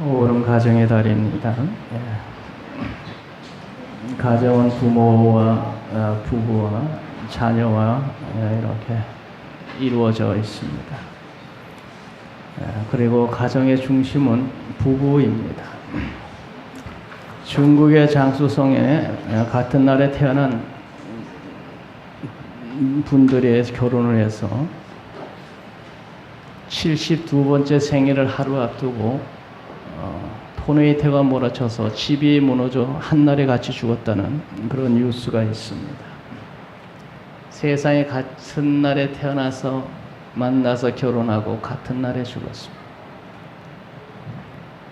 오늘은 가정의 달입니다. 가정은 부모와 부부와 자녀와 이렇게 이루어져 있습니다. 그리고 가정의 중심은 부부입니다. 중국의 장수성에 같은 날에 태어난 분들이 결혼을 해서 72번째 생일을 하루 앞두고 토네이토가 몰아쳐서 집이 무너져 한날에 같이 죽었다는 그런 뉴스가 있습니다. 세상에 같은 날에 태어나서 만나서 결혼하고 같은 날에 죽었습니다.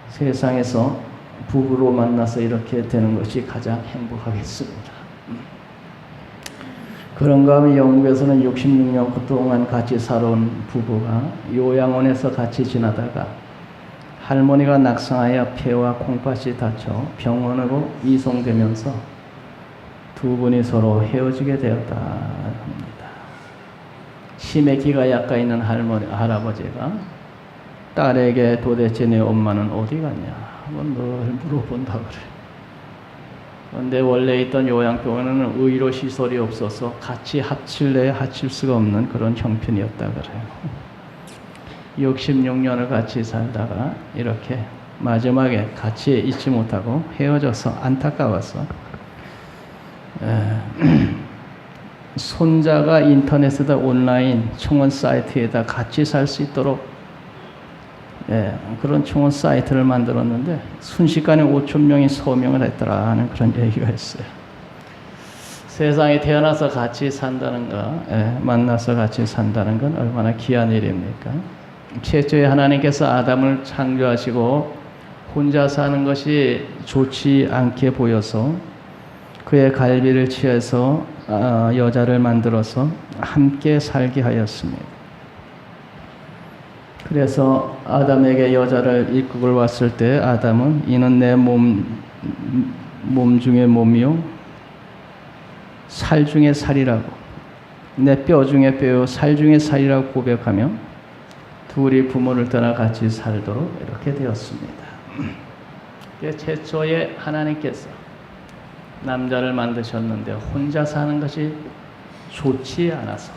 세상에서 부부로 만나서 이렇게 되는 것이 가장 행복하겠습니다. 그런가 하면 영국에서는 66년 동안 같이 살아온 부부가 요양원에서 같이 지나다가 할머니가 낙상하여 폐와 콩팥이 다쳐 병원으로 이송되면서 두 분이 서로 헤어지게 되었다 합니다. 치매기가 약간 있는 할아버지가 딸에게 도대체 내 엄마는 어디 갔냐 한번 늘 물어본다 그래요. 그런데 원래 있던 요양병원에는 의료 시설이 없어서 같이 합칠래 합칠 수가 없는 그런 형편이었다 그래요. 66년을 같이 살다가 이렇게 마지막에 같이 있지 못하고 헤어져서 안타까워서 손자가 인터넷에다 온라인 청원 사이트에다 같이 살 수 있도록 그런 청원 사이트를 만들었는데 순식간에 5,000명이 서명을 했더라 하는 그런 얘기가 있어요. 세상에 태어나서 같이 산다는 거, 만나서 같이 산다는 건 얼마나 귀한 일입니까? 최초에 하나님께서 아담을 창조하시고 혼자 사는 것이 좋지 않게 보여서 그의 갈비를 취해서 여자를 만들어서 함께 살게 하였습니다. 그래서 아담에게 여자를 이끌고 왔을 때 아담은 이는 내 몸 중에 몸이요 살 중에 살이라고 내 뼈 중에 뼈요 살 중에 살이라고 고백하며 둘이 부모를 떠나 같이 살도록 이렇게 되었습니다. 최초에 하나님께서 남자를 만드셨는데 혼자 사는 것이 좋지 않아서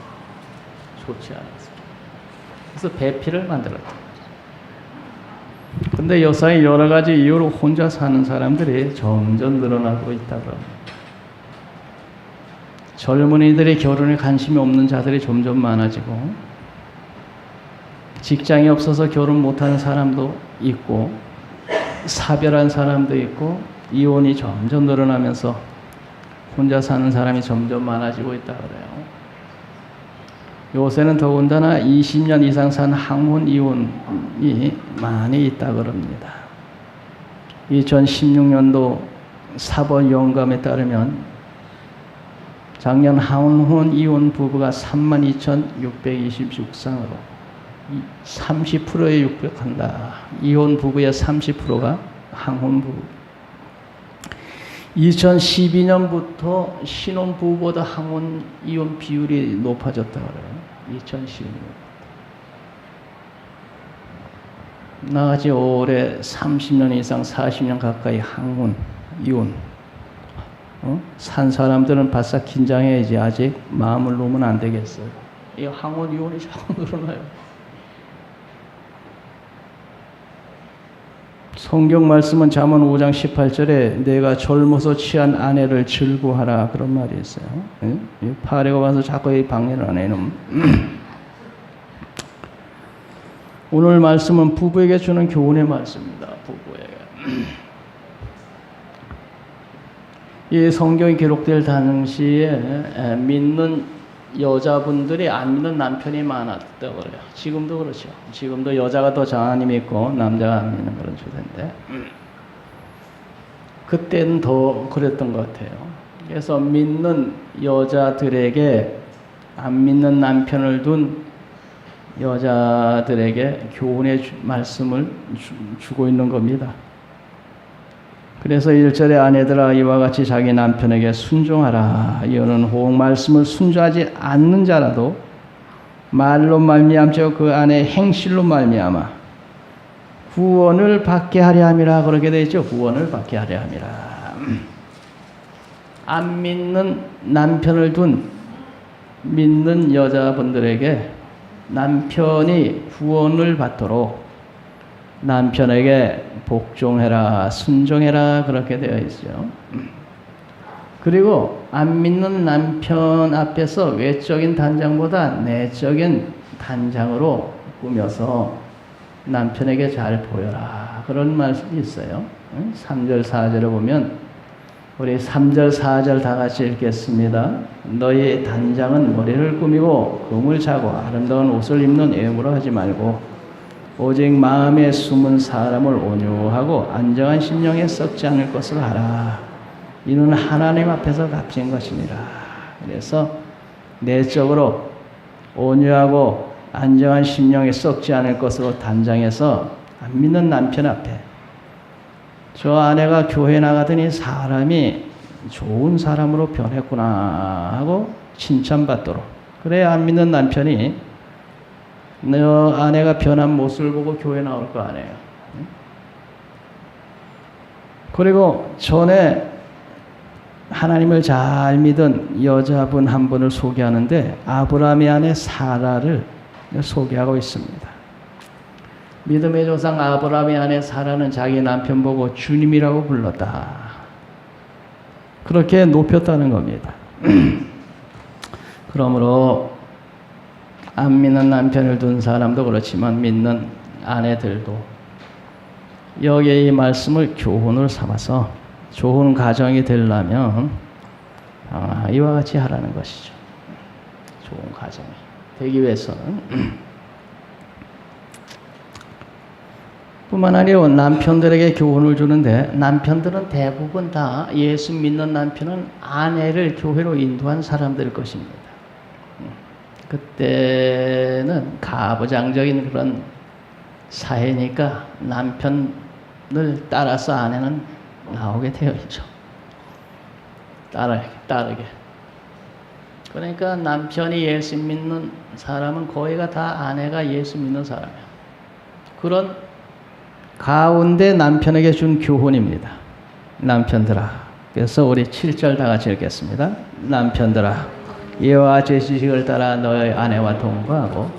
그래서 배필을 만들었다. 그런데 여사의 여러 가지 이유로 혼자 사는 사람들이 점점 늘어나고 있다고 합니다. 젊은이들이 결혼에 관심이 없는 자들이 점점 많아지고 직장이 없어서 결혼 못하는 사람도 있고 사별한 사람도 있고 이혼이 점점 늘어나면서 혼자 사는 사람이 점점 많아지고 있다고 그래요. 요새는 더군다나 20년 이상 산 항혼 이혼이 많이 있다고 합니다. 2016년도 사법 영감에 따르면 작년 항혼 이혼 부부가 32,626쌍으로 30%에 육박한다. 이혼 부부의 30%가 항혼 부부. 2012년부터 신혼 부부보다 항혼 이혼 비율이 높아졌다고 그래요. 2012년. 나같이 올해 30년 이상 40년 가까이 항혼 이혼 산 사람들은 바싹 긴장해야지. 아직 마음을 놓으면 안 되겠어요. 이 항혼 이혼이 자꾸 늘어나요. 성경 말씀은 잠언 5장 18절에 내가 젊어서 취한 아내를 즐거워하라 그런 말이 있어요. 파레가 와서 자꾸 이 방해를 안 해. 오늘 말씀은 부부에게 주는 교훈의 말씀입니다. 부부에게. 이 성경이 기록될 당시에 믿는 여자분들이 안 믿는 남편이 많았다고 그래요. 지금도 그렇죠. 지금도 여자가 더 장하님 믿고 남자가 안 믿는 그런 주제인데 그때는 더 그랬던 것 같아요. 그래서 믿는 여자들에게 안 믿는 남편을 둔 여자들에게 교훈의 말씀을 주고 있는 겁니다. 그래서 1절에 아내들아 이와 같이 자기 남편에게 순종하라. 이어는 호응 말씀을 순종하지 않는 자라도 말로 말미암고 그 안에 행실로 말미암아 구원을 받게 하려 함이라 그렇게 되어 있죠. 구원을 받게 하려 함이라. 안 믿는 남편을 둔 믿는 여자분들에게 남편이 구원을 받도록 남편에게 복종해라, 순종해라 그렇게 되어 있죠. 그리고 안 믿는 남편 앞에서 외적인 단장보다 내적인 단장으로 꾸며서 남편에게 잘 보여라 그런 말씀이 있어요. 3절 4절을 보면 우리 3절 4절 다 같이 읽겠습니다. 너희 단장은 머리를 꾸미고 금을 차고 아름다운 옷을 입는 애무로 하지 말고 오직 마음에 숨은 사람을 온유하고 안정한 심령에 썩지 않을 것을 하라. 이는 하나님 앞에서 값진 것이니라. 그래서 내적으로 온유하고 안정한 심령에 썩지 않을 것으로 단장해서 안 믿는 남편 앞에 저 아내가 교회 나가더니 사람이 좋은 사람으로 변했구나 하고 칭찬받도록. 그래야 안 믿는 남편이 너 아내가 변한 모습을 보고 교회 나올 거 아니에요. 그리고 전에 하나님을 잘 믿은 여자분 한 분을 소개하는데 아브라함의 아내 사라를 소개하고 있습니다. 믿음의 조상 아브라함의 아내 사라는 자기 남편 보고 주님이라고 불렀다. 그렇게 높였다는 겁니다. 그러므로 안 믿는 남편을 둔 사람도 그렇지만 믿는 아내들도 여기에 이 말씀을 교훈을 삼아서 좋은 가정이 되려면 이와 같이 하라는 것이죠. 좋은 가정이 되기 위해서는 뿐만 아니라 남편들에게 교훈을 주는데 남편들은 대부분 다 예수 믿는 남편은 아내를 교회로 인도한 사람들일 것입니다. 그때는 가부장적인 그런 사회니까 남편을 따라서 아내는 나오게 되어 있죠. 따르게. 그러니까 남편이 예수 믿는 사람은 거의가 다 아내가 예수 믿는 사람이에요. 그런 가운데 남편에게 준 교훈입니다. 남편들아. 그래서 우리 7절 다 같이 읽겠습니다. 남편들아, 이와 제 지식을 따라 너의 아내와 동거하고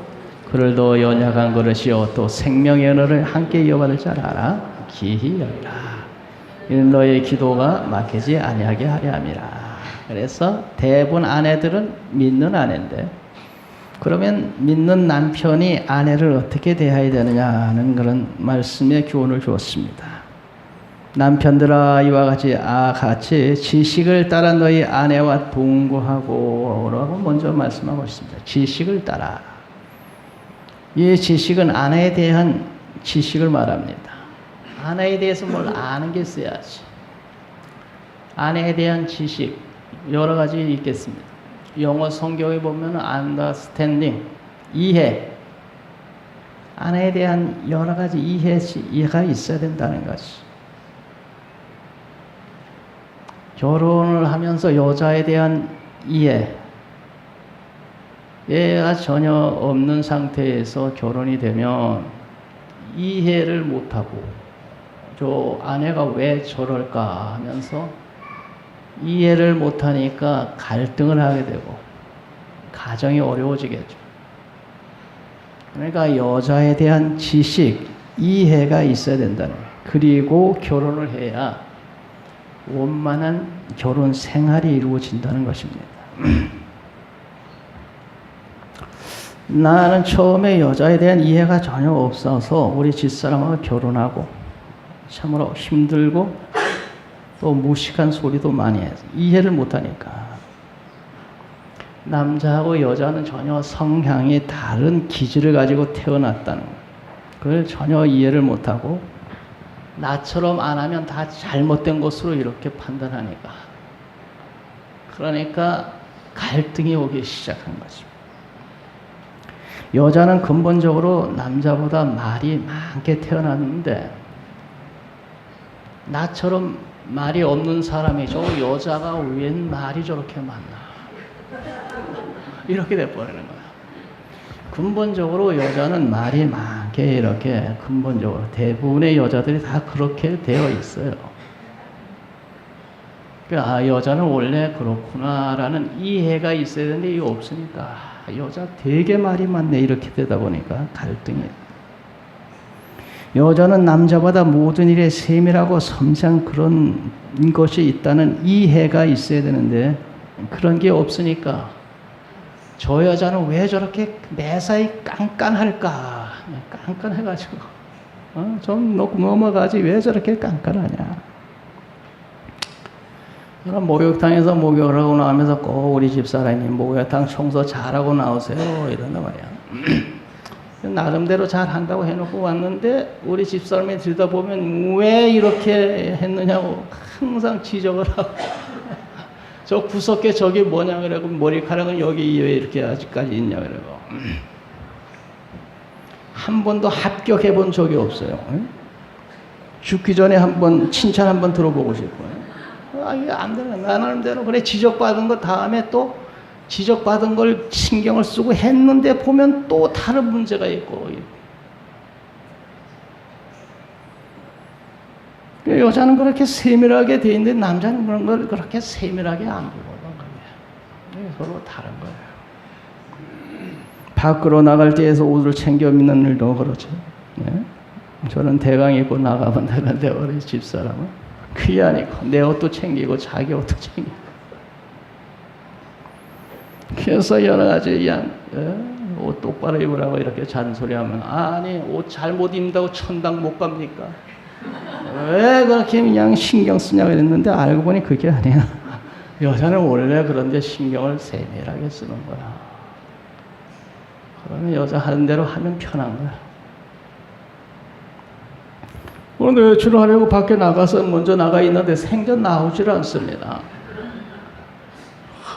그를 더 연약한 그릇이요 또 생명의 언어를 함께 이어받을 줄 알아. 기히 여기라. 이는 너의 기도가 막히지 아니하게 하려 함이라. 그래서 대부분 아내들은 믿는 아내인데 그러면 믿는 남편이 아내를 어떻게 대해야 되느냐는 그런 말씀의 교훈을 주었습니다. 남편들아 이와 같이 지식을 따라 너희 아내와 동거하고 라고 먼저 말씀하고 있습니다. 지식을 따라. 이 지식은 아내에 대한 지식을 말합니다. 아내에 대해서 뭘 아는 게 있어야지. 아내에 대한 지식 여러 가지 있겠습니다. 영어 성경에 보면 understanding, 이해. 아내에 대한 여러 가지 이해가 있어야 된다는 것이. 결혼을 하면서 여자에 대한 이해가 전혀 없는 상태에서 결혼이 되면 이해를 못하고 저 아내가 왜 저럴까 하면서 이해를 못하니까 갈등을 하게 되고 가정이 어려워지겠죠. 그러니까 여자에 대한 지식, 이해가 있어야 된다는 거예요. 그리고 결혼을 해야 원만한 결혼 생활이 이루어진다는 것입니다. 나는 처음에 여자에 대한 이해가 전혀 없어서 우리 집사람하고 결혼하고 참으로 힘들고 또 무식한 소리도 많이 해서 이해를 못하니까. 남자하고 여자는 전혀 성향이 다른 기질을 가지고 태어났다는 거예요. 그걸 전혀 이해를 못하고 나처럼 안 하면 다 잘못된 것으로 이렇게 판단하니까. 그러니까 갈등이 오기 시작한 거죠. 여자는 근본적으로 남자보다 말이 많게 태어났는데 나처럼 말이 없는 사람이 저 여자가 웬 말이 저렇게 많나 이렇게 돼버리는 거야. 근본적으로 여자는 말이 많게 그게 이렇게 근본적으로 대부분의 여자들이 다 그렇게 되어 있어요. 그러니까 여자는 원래 그렇구나라는 이해가 있어야 되는데 이게 없으니까 여자 되게 말이 많네 이렇게 되다 보니까 갈등이. 여자는 남자보다 모든 일에 세밀하고 섬세한 그런 것이 있다는 이해가 있어야 되는데 그런 게 없으니까 저 여자는 왜 저렇게 매사에 깐깐할까? 깐깐해가지고 좀 넘어가지 왜 저렇게 깐깐하냐? 그럼 목욕탕에서 목욕을 하고 나오면서 꼭 우리 집사람이 목욕탕 청소 잘하고 나오세요 이런단 말이야. 나름대로 잘한다고 해놓고 왔는데 우리 집사람이 들여다보면 왜 이렇게 했느냐고 항상 지적을 하고 저 구석에 저게 뭐냐 그러고 머리카락은 여기 왜 이렇게 아직까지 있냐 그러고 한 번도 합격해 본 적이 없어요. 죽기 전에 한번 칭찬 한번 들어보고 싶어요. 이게 안 되네. 나 나름대로 그래 지적받은 거 다음에 또 지적받은 걸 신경을 쓰고 했는데 보면 또 다른 문제가 있고. 여자는 그렇게 세밀하게 돼 있는데 남자는 그런 걸 그렇게 세밀하게 안 보거든. 서로 다른 거예요. 밖으로 나갈 때에서 옷을 챙겨 입는 일도 그렇죠. 네? 저는 대강 입고 나가면 되는데 우리 집사람은 그게 아니고 내 옷도 챙기고 자기 옷도 챙기고. 그래서 여러 가지 그냥 옷 똑바로 입으라고 이렇게 잔소리하면 아니 옷 잘못 입는다고 천당 못 갑니까? 왜 그렇게 그냥 신경 쓰냐고 했는데 알고 보니 그게 아니야. 여자는 원래 그런데 신경을 세밀하게 쓰는 거야. 그러면 여자 하는 대로 하면 편한 거야. 오늘 외출을 하려고 밖에 나가서 먼저 나가 있는데 생전 나오질 않습니다.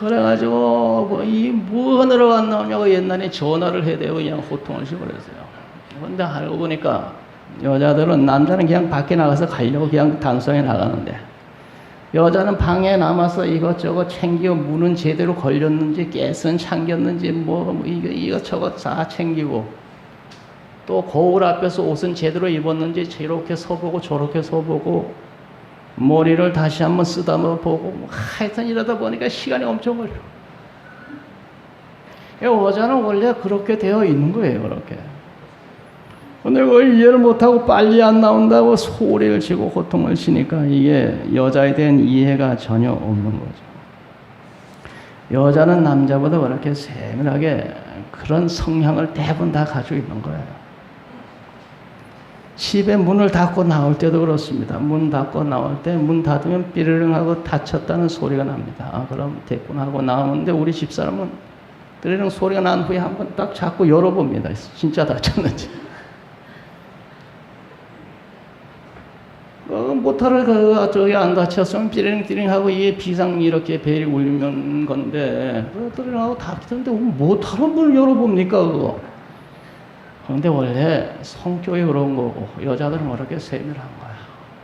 그래가지고 뭐 하느라고 안 나오냐고 옛날에 전화를 해야 되고 그냥 호통을 시버렸어요. 근데 알고 보니까 여자들은 남자는 그냥 밖에 나가서 가려고 그냥 단속에 나가는데 여자는 방에 남아서 이것저것 챙기고 문은 제대로 걸렸는지 가스는 잠겼는지 뭐 이것저것 다 챙기고 또 거울 앞에서 옷은 제대로 입었는지 이렇게 서보고 저렇게 서보고 머리를 다시 한번 쓰다듬어 보고 하여튼 이러다 보니까 시간이 엄청 걸려. 여자는 원래 그렇게 되어 있는 거예요. 그렇게. 근데 그걸 이해를 못하고 빨리 안 나온다고 소리를 치고 고통을 치니까 이게 여자에 대한 이해가 전혀 없는 거죠. 여자는 남자보다 그렇게 세밀하게 그런 성향을 대부분 다 가지고 있는 거예요. 집에 문을 닫고 나올 때도 그렇습니다. 문 닫고 나올 때 문 닫으면 삐르릉 하고 닫혔다는 소리가 납니다. 그럼 됐구나 하고 나오는데 우리 집사람은 삐르릉 소리가 난 후에 한번 딱 자꾸 열어봅니다. 진짜 닫혔는지. 모터를 저기 안 닫혔으면 삐링 하고 이게 비상 이렇게 벨이 울리면 건데 삐링 하고 닫혔는데 모터를 문을 열어봅니까 그거. 그런데 원래 성격이 그런 거고 여자들은 그렇게 세밀한 거야.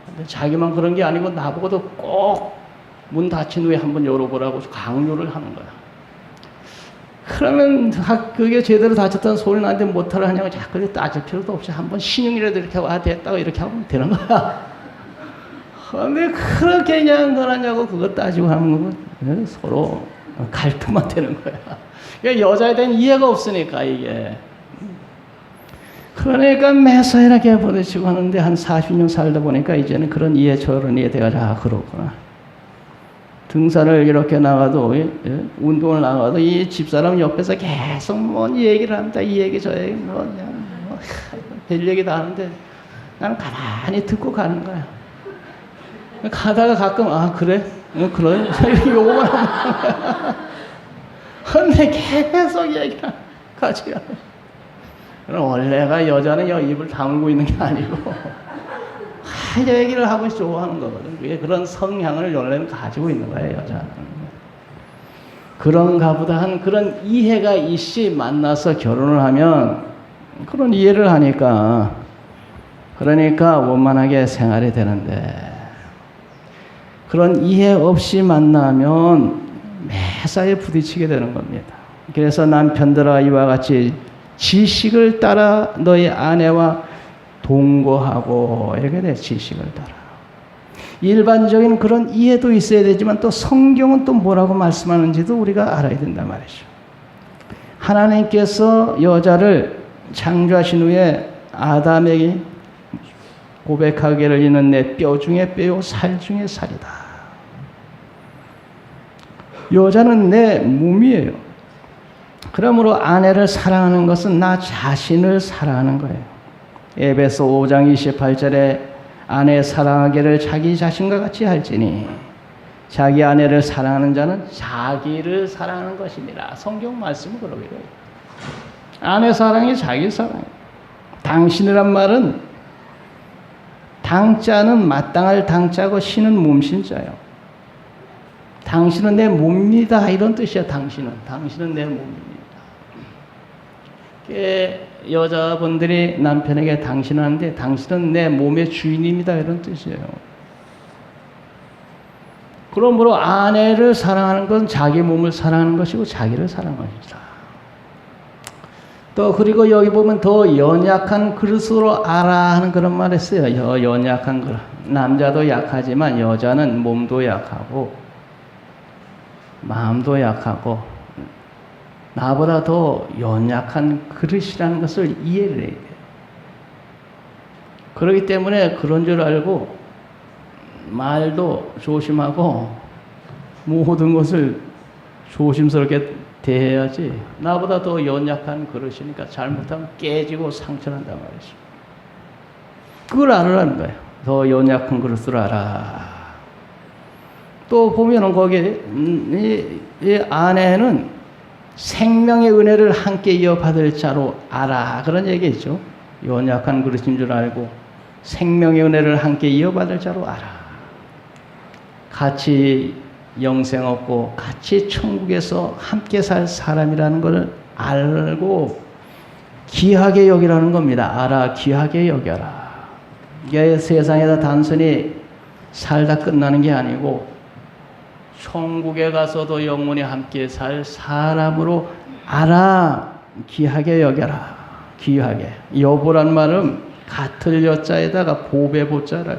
근데 자기만 그런 게 아니고 나보고도 꼭 문 닫힌 후에 한번 열어보라고 강요를 하는 거야. 그러면 그게 제대로 닫혔다는 소리 나는데 모터를 하냐고 자꾸 따질 필요도 없이 한번 신용이라도 이렇게 와 됐다고 이렇게 하면 되는 거야. 근데 그렇게 그냥 그러냐고 그거 따지고 하는 거 서로 갈등만 되는 거야. 그러니까 여자에 대한 이해가 없으니까 이게. 그러니까 매사이렇게 부딪히고 하는데 한 40년 살다 보니까 이제는 그런 이해 저런 이해 돼가지고 그렇구나. 등산을 이렇게 나가도 운동을 나가도 이 집사람 옆에서 계속 뭔 얘기를 합니다. 이 얘기 저 얘기 별 얘기 다 하는데 나는 가만히 듣고 가는 거야. 가다가 가끔 그래? 그래? 이렇게 요거만 하는 거야. 근데 계속 얘기를 같이 가. 그럼 원래가 여자는 입을 다물고 있는 게 아니고 얘기를 하고 좋아하는 거거든. 그게 그런 성향을 원래는 가지고 있는 거예요, 여자는. 그런가 보다 한 그런 이해가 있이 만나서 결혼을 하면 그런 이해를 하니까 그러니까 원만하게 생활이 되는데 그런 이해 없이 만나면 매사에 부딪히게 되는 겁니다. 그래서 남편들아 이와 같이 지식을 따라 너희 아내와 동거하고 이렇게 돼. 지식을 따라. 일반적인 그런 이해도 있어야 되지만 또 성경은 또 뭐라고 말씀하는지도 우리가 알아야 된단 말이죠. 하나님께서 여자를 창조하신 후에 아담에게 고백하기를 이는 내 뼈 중에 뼈요 살 중에 살이다. 여자는 내 몸이에요. 그러므로 아내를 사랑하는 것은 나 자신을 사랑하는 거예요. 에베소 5장 28절에 아내 사랑하기를 자기 자신과 같이 할지니 자기 아내를 사랑하는 자는 자기를 사랑하는 것이니라. 성경 말씀은 그러기로 해요. 아내 사랑이 자기 사랑이에요. 당신이란 말은 당자는 마땅할 당자고 신은 몸신자예요. 당신은 내 몸이다 이런 뜻이야. 당신은 내 몸입니다. 여자분들이 남편에게 당신 하는데 당신은 내 몸의 주인입니다 이런 뜻이에요. 그러므로 아내를 사랑하는 건 자기 몸을 사랑하는 것이고 자기를 사랑하는 것이다. 또 그리고 여기 보면 더 연약한 그릇으로 알아 하는 그런 말을 써요. 연약한 그릇. 남자도 약하지만 여자는 몸도 약하고 마음도 약하고 나보다 더 연약한 그릇이라는 것을 이해를 해야 돼요. 그렇기 때문에 그런 줄 알고 말도 조심하고 모든 것을 조심스럽게 대해야지. 나보다 더 연약한 그릇이니까 잘못하면 깨지고 상처난단 말이죠. 그걸 알으라는 거예요. 더 연약한 그릇을 알아. 또 보면은 거기에 이 아내는 생명의 은혜를 함께 이어받을 자로 알아. 그런 얘기죠. 연약한 그릇인 줄 알고 생명의 은혜를 함께 이어받을 자로 알아. 같이 영생 얻고 같이 천국에서 함께 살 사람이라는 걸 알고 귀하게 여기라는 겁니다. 알아, 귀하게 여겨라. 이게 세상에다 단순히 살다 끝나는 게 아니고 천국에 가서도 영원히 함께 살 사람으로 알아, 귀하게 여겨라. 귀하게. 여보란 말은 같을 여자에다가 보배 보자라.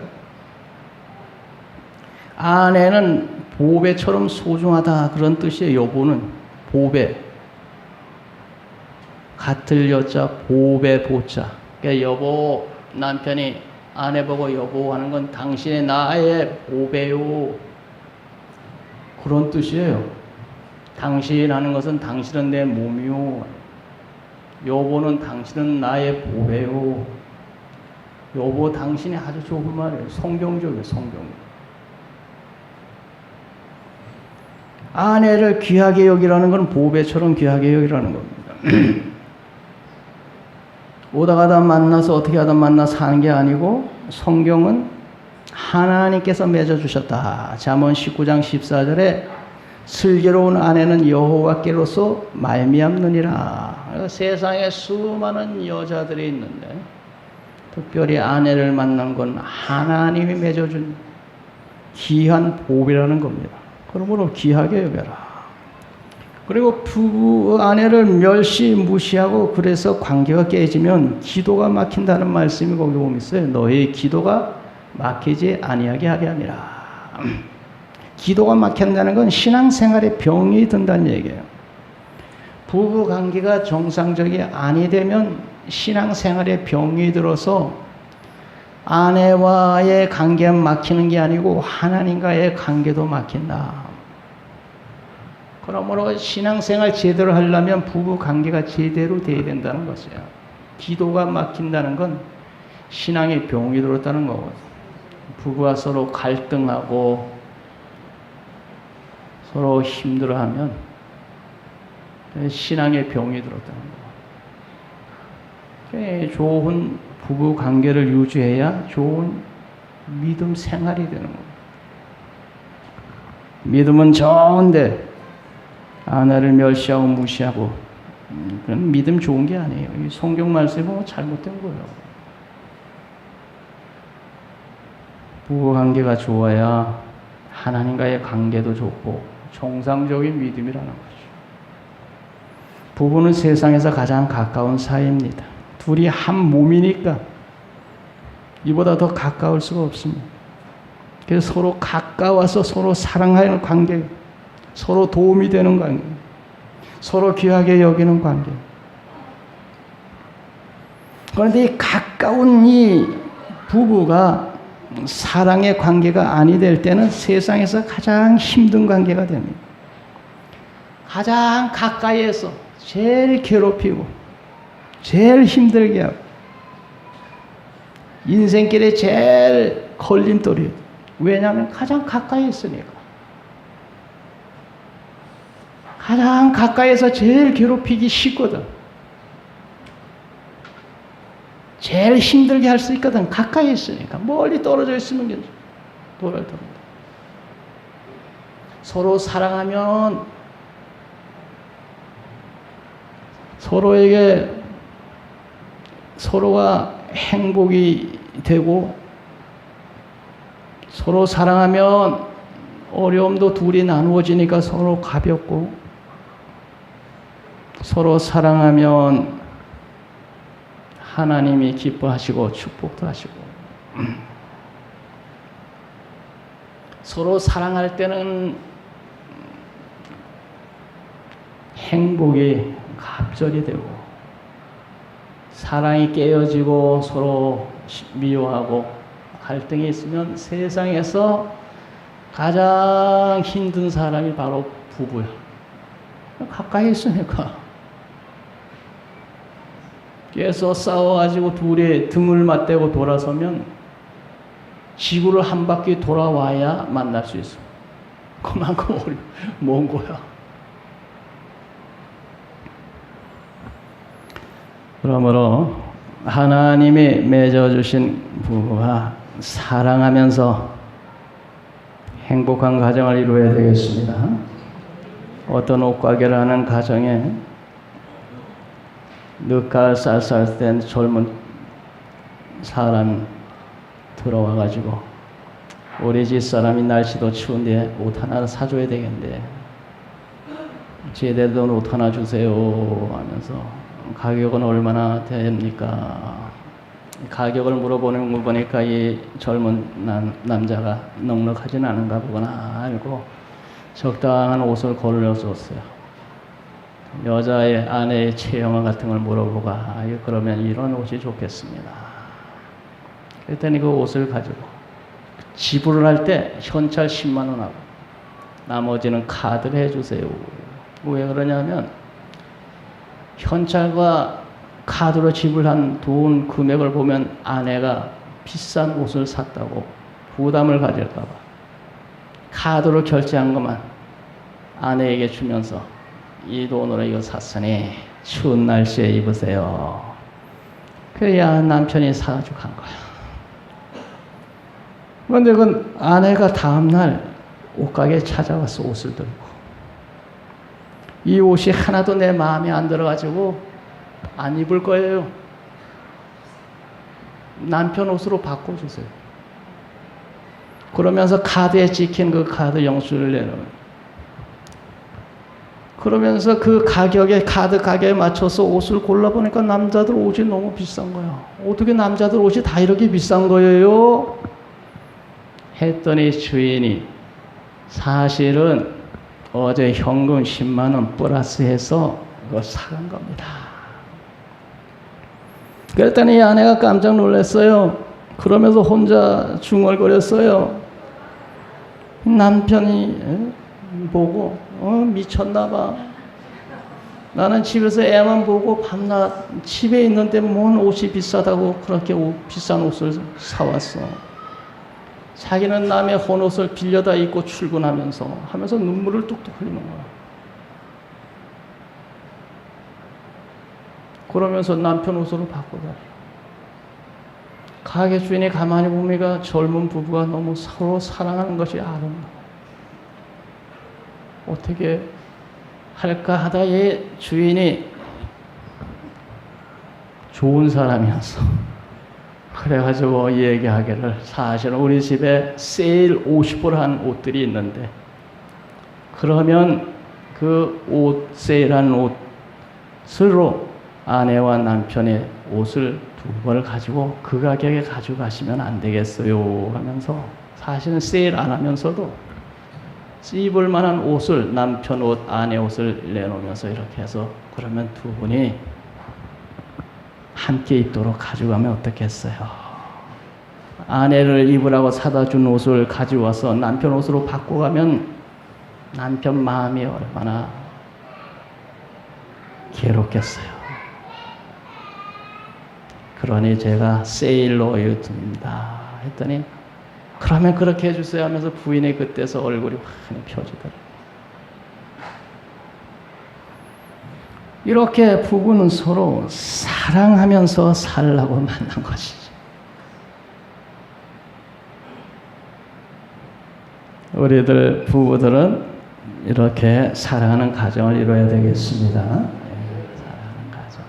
아내는 보배처럼 소중하다 그런 뜻이에요. 여보는 보배. 같을 여자 보배 보자. 그러니까 여보, 남편이 아내 보고 여보 하는 건 당신의 나의 보배요. 그런 뜻이에요. 당신 하는 것은 당신은 내 몸이요. 여보는 당신은 나의 보배요. 여보 당신이 아주 좋은 말이에요. 성경적이에요. 성경. 아내를 귀하게 여기라는 건 보배처럼 귀하게 여기라는 겁니다. 오다 가다 만나서 어떻게 하다 만나 사는 게 아니고 성경은 하나님께서 맺어주셨다. 잠언 19장 14절에 슬기로운 아내는 여호와께로서 말미암느니라. 세상에 수많은 여자들이 있는데 특별히 아내를 만난 건 하나님이 맺어준 귀한 복이라는 겁니다. 그러므로 귀하게 여겨라. 그리고 부부 아내를 멸시 무시하고 그래서 관계가 깨지면 기도가 막힌다는 말씀이 거기 보면 있어요. 너희 기도가 막히지 아니하게 하려 함이라. 기도가 막힌다는 건 신앙생활에 병이 든다는 얘기예요. 부부 관계가 정상적이 아니 되면 신앙생활에 병이 들어서 아내와의 관계가 막히는 게 아니고 하나님과의 관계도 막힌다. 그러므로 신앙생활 제대로 하려면 부부 관계가 제대로 돼야 된다는 것이에요. 기도가 막힌다는 건 신앙에 병이 들었다는 거거든요. 부부가 서로 갈등하고 서로 힘들어하면 신앙에 병이 들었다는 거예요. 좋은 부부 관계를 유지해야 좋은 믿음 생활이 되는 거예요. 믿음은 좋은데 아내를 멸시하고 무시하고 그건 믿음 좋은 게 아니에요. 이 성경 말씀이 보면 잘못된 거예요. 부부 관계가 좋아야 하나님과의 관계도 좋고 정상적인 믿음이라는 거죠. 부부는 세상에서 가장 가까운 사이입니다. 둘이 한 몸이니까 이보다 더 가까울 수가 없습니다. 그래서 서로 가까워서 서로 사랑하는 관계, 서로 도움이 되는 관계, 서로 귀하게 여기는 관계. 그런데 이 가까운 이 부부가 사랑의 관계가 아니 될 때는 세상에서 가장 힘든 관계가 됩니다. 가장 가까이에서 제일 괴롭히고 제일 힘들게 하고 인생길에 제일 걸림돌이에요. 왜냐하면 가장 가까이 있으니까. 가장 가까이에서 제일 괴롭히기 쉽거든. 제일 힘들게 할 수 있거든. 가까이 있으니까. 멀리 떨어져 있으면 괜찮아. 도랄도랄. 서로 사랑하면 서로에게 서로가 행복이 되고 서로 사랑하면 어려움도 둘이 나누어지니까 서로 가볍고 서로 사랑하면 하나님이 기뻐하시고 축복도 하시고 서로 사랑할 때는 행복이 갑절이 되고 사랑이 깨어지고 서로 미워하고 갈등이 있으면 세상에서 가장 힘든 사람이 바로 부부야. 가까이 있으니까. 그래서 싸워가지고 둘이 등을 맞대고 돌아서면 지구를 한 바퀴 돌아와야 만날 수 있어. 그만큼 먼 거야. 그러므로 하나님이 맺어주신 부부가 사랑하면서 행복한 가정을 이루어야 되겠습니다. 어떤 옷가게를 하는 가정에 늦가을 쌀쌀 땐 젊은 사람 들어와가지고 우리 집사람이 날씨도 추운데 옷 하나 사줘야 되겠는데 제대로 된 옷 하나 주세요 하면서 가격은 얼마나 됩니까? 가격을 물어보는 거 보니까 이 젊은 남자가 넉넉하진 않은가 보구나 알고 적당한 옷을 골라줬어요. 여자의 아내의 체형과 같은 걸 물어보고 그러면 이런 옷이 좋겠습니다. 그랬더니 그 옷을 가지고 지불을 할 때 현찰 10만 원 하고 나머지는 카드를 해주세요. 왜 그러냐면 현찰과 카드로 지불한 돈 금액을 보면 아내가 비싼 옷을 샀다고 부담을 가질까 봐 카드로 결제한 것만 아내에게 주면서 이 돈으로 이거 샀으니 추운 날씨에 입으세요. 그래야 남편이 사가지고 간 거야. 그런데 그 아내가 다음날 옷가게에 찾아와서 옷을 들고 이 옷이 하나도 내 마음에 안 들어가지고 안 입을 거예요. 남편 옷으로 바꿔주세요. 그러면서 카드에 찍힌 그 카드 영수를 내놓아요. 그러면서 그 가격에 카드 가격에 맞춰서 옷을 골라보니까 남자들 옷이 너무 비싼 거야. 어떻게 남자들 옷이 다 이렇게 비싼 거예요? 했더니 주인이 사실은 어제 현금 10만 원 플러스해서 그걸 사간 겁니다. 그랬더니 아내가 깜짝 놀랐어요. 그러면서 혼자 중얼거렸어요. 남편이 보고 미쳤나 봐. 나는 집에서 애만 보고 밤낮 집에 있는데 뭔 옷이 비싸다고 그렇게 비싼 옷을 사왔어. 자기는 남의 헌옷을 빌려다 입고 출근하면서 하면서 눈물을 뚝뚝 흘리는 거야. 그러면서 남편 옷으로 바꿔달라. 가게 주인이 가만히 보니까 젊은 부부가 너무 서로 사랑하는 것이 아름다워. 어떻게 할까 하다 이 주인이 좋은 사람이었어. 그래가지고 얘기하기를 사실은 우리 집에 세일 50% 한 옷들이 있는데 그러면 그 옷 세일한 옷 서로 아내와 남편의 옷을 두 벌 가지고 그 가격에 가져가시면 안 되겠어요 하면서, 사실은 세일 안 하면서도 입을 만한 옷을, 남편 옷, 아내 옷을 내놓으면서 이렇게 해서, 그러면 두 분이 함께 입도록 가져가면 어떻겠어요? 아내를 입으라고 사다 준 옷을 가져와서 남편 옷으로 바꿔가면 남편 마음이 얼마나 괴롭겠어요. 그러니 제가 세일로 줍니다 했더니, 그러면 그렇게 해주세요 하면서 부인이 그때서 얼굴이 환히 펴지더라고요. 이렇게 부부는 서로 사랑하면서 살라고 만난 것이죠. 우리들 부부들은 이렇게 사랑하는 가정을 이뤄야 되겠습니다. 사랑하는 가정.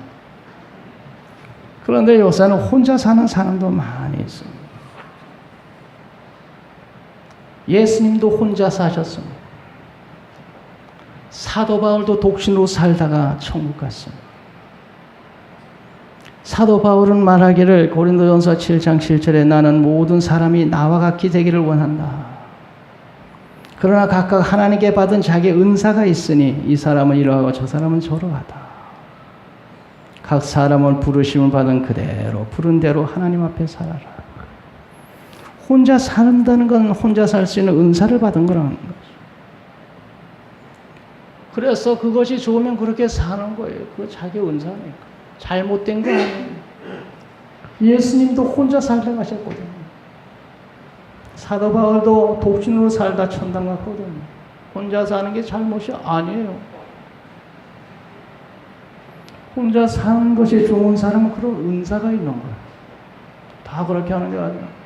그런데 요새는 혼자 사는 사람도 많이 있습니다. 예수님도 혼자 사셨습니다. 사도 바울도 독신으로 살다가 천국 갔습니다. 사도 바울은 말하기를, 고린도전서 7장 7절에 나는 모든 사람이 나와 같이 되기를 원한다. 그러나 각각 하나님께 받은 자기 은사가 있으니 이 사람은 이러하고 저 사람은 저러하다. 각 사람은 부르심을 받은 그대로 부른 대로 하나님 앞에 살아라. 혼자 산다는 건 혼자 살 수 있는 은사를 받은 거라는 거죠. 그래서 그것이 좋으면 그렇게 사는 거예요. 그거 자기 은사니까. 잘못된 거 아니에요. 예수님도 혼자 살다 가셨거든요. 사도 바울도 독신으로 살다 천당 갔거든요. 혼자 사는 게 잘못이 아니에요. 혼자 사는 것이 좋은 사람은 그런 은사가 있는 거예요. 다 그렇게 하는 게 아니에요.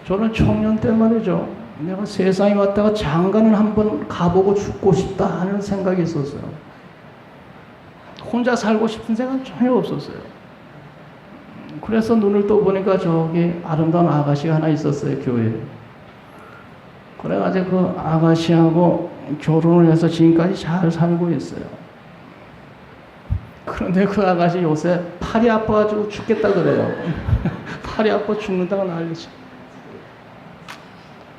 저는 청년 때 말이죠, 내가 세상에 왔다가 장가는 한번 가보고 죽고 싶다 하는 생각이 있었어요. 혼자 살고 싶은 생각은 전혀 없었어요. 그래서 눈을 떠보니까 저기 아름다운 아가씨가 하나 있었어요, 교회에. 그래가지고 그 아가씨하고 결혼을 해서 지금까지 잘 살고 있어요. 그런데 그 아가씨 요새 팔이 아파가지고 죽겠다 그래요. 팔이 아파 죽는다고 난리죠.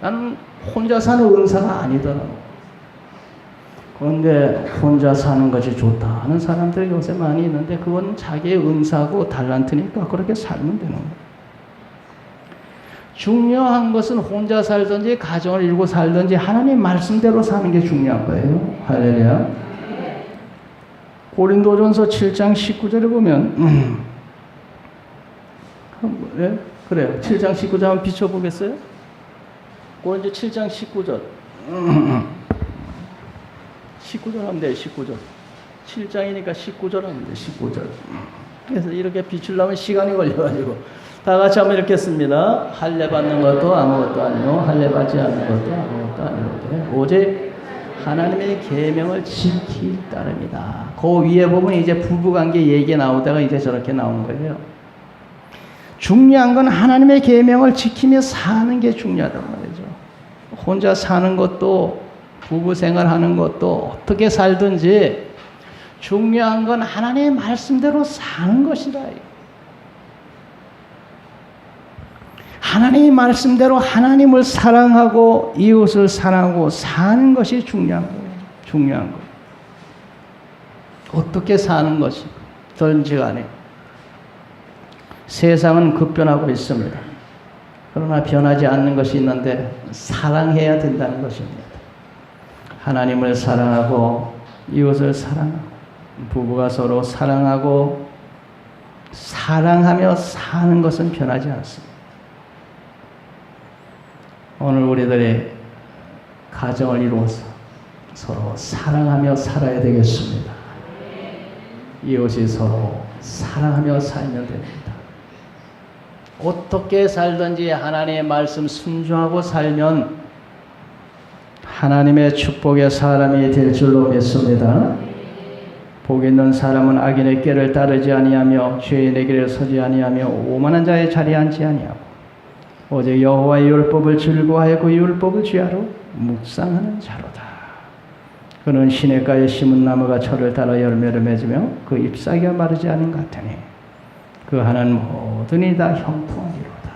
나는 혼자 사는 은사가 아니더라고. 그런데 혼자 사는 것이 좋다 하는 사람들이 요새 많이 있는데, 그건 자기의 은사고 달란트니까 그렇게 살면 되는 거예요. 중요한 것은 혼자 살든지 가정을 이루고 살든지 하나님 말씀대로 사는 게 중요한 거예요. 할렐루야. 고린도전서 7장 19절에 보면 네? 그래요. 7장 19절 한번 비춰보겠어요? 고린도 7장 19절 19절 하면 돼요. 19절 7장이니까 19절 하면 돼요. 19절. 그래서 이렇게 비추려면 시간이 걸려가지고 다 같이 한번 이렇게 씁니다. 할례 받는 것도 아무것도 아니고 할례 받지 않는 것도 아무것도 아니고 오직 하나님의 계명을 지키기 따릅니다. 그 위에 보면 이제 부부관계 얘기 나오다가 이제 저렇게 나온 거예요. 중요한 건 하나님의 계명을 지키며 사는 게 중요하단 말이죠. 혼자 사는 것도 부부 생활하는 것도 어떻게 살든지 중요한 건 하나님의 말씀대로 사는 것이라. 하나님의 말씀대로 하나님을 사랑하고 이웃을 사랑하고 사는 것이 중요한 거예요. 중요한 거예요. 어떻게 사는 것이 든지 간에 세상은 급변하고 있습니다. 그러나 변하지 않는 것이 있는데 사랑해야 된다는 것입니다. 하나님을 사랑하고 이웃을 사랑하고 부부가 서로 사랑하고 사랑하며 사는 것은 변하지 않습니다. 오늘 우리들의 가정을 이루어서 서로 사랑하며 살아야 되겠습니다. 이웃이 서로 사랑하며 살면 됩니다. 어떻게 살든지 하나님의 말씀 순종하고 살면 하나님의 축복의 사람이 될 줄로 믿습니다. 복 있는 사람은 악인의 꾀를 따르지 아니하며 죄인의 길에 서지 아니하며 오만한 자의 자리에 앉지 아니하고 오직 여호와의 율법을 즐거워하여 그 율법을 주야로 묵상하는 자로다. 그는 시냇가에 심은 나무가 철을 따라 열매를 맺으며 그 잎사귀가 마르지 않은 것 같으니 그 하는 모든 이 다 형통하리로다.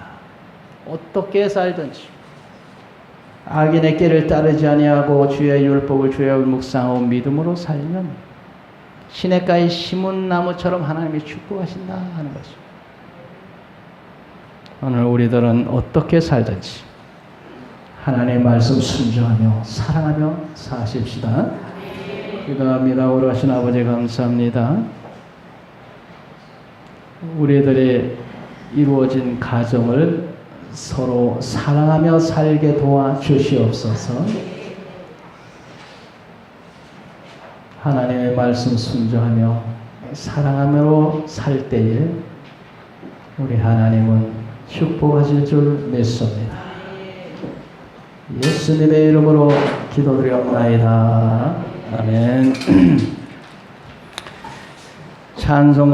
어떻게 살든지 악인의 길을 따르지 아니하고 주의 율법을 주의 묵상하고 믿음으로 살면 시냇가에 심은 나무처럼 하나님이 축복하신다 하는 것입니다. 오늘 우리들은 어떻게 살든지 하나님의 말씀 순종하며 사랑하며 사십시다. 기도합니다. 오라신 아버지 감사합니다. 우리들의 이루어진 가정을 서로 사랑하며 살게 도와주시옵소서. 하나님의 말씀 순종하며 사랑하며 살 때에 우리 하나님은 축복하실 줄 믿습니다. 예수님의 이름으로 기도드리옵나이다. 아멘. 찬송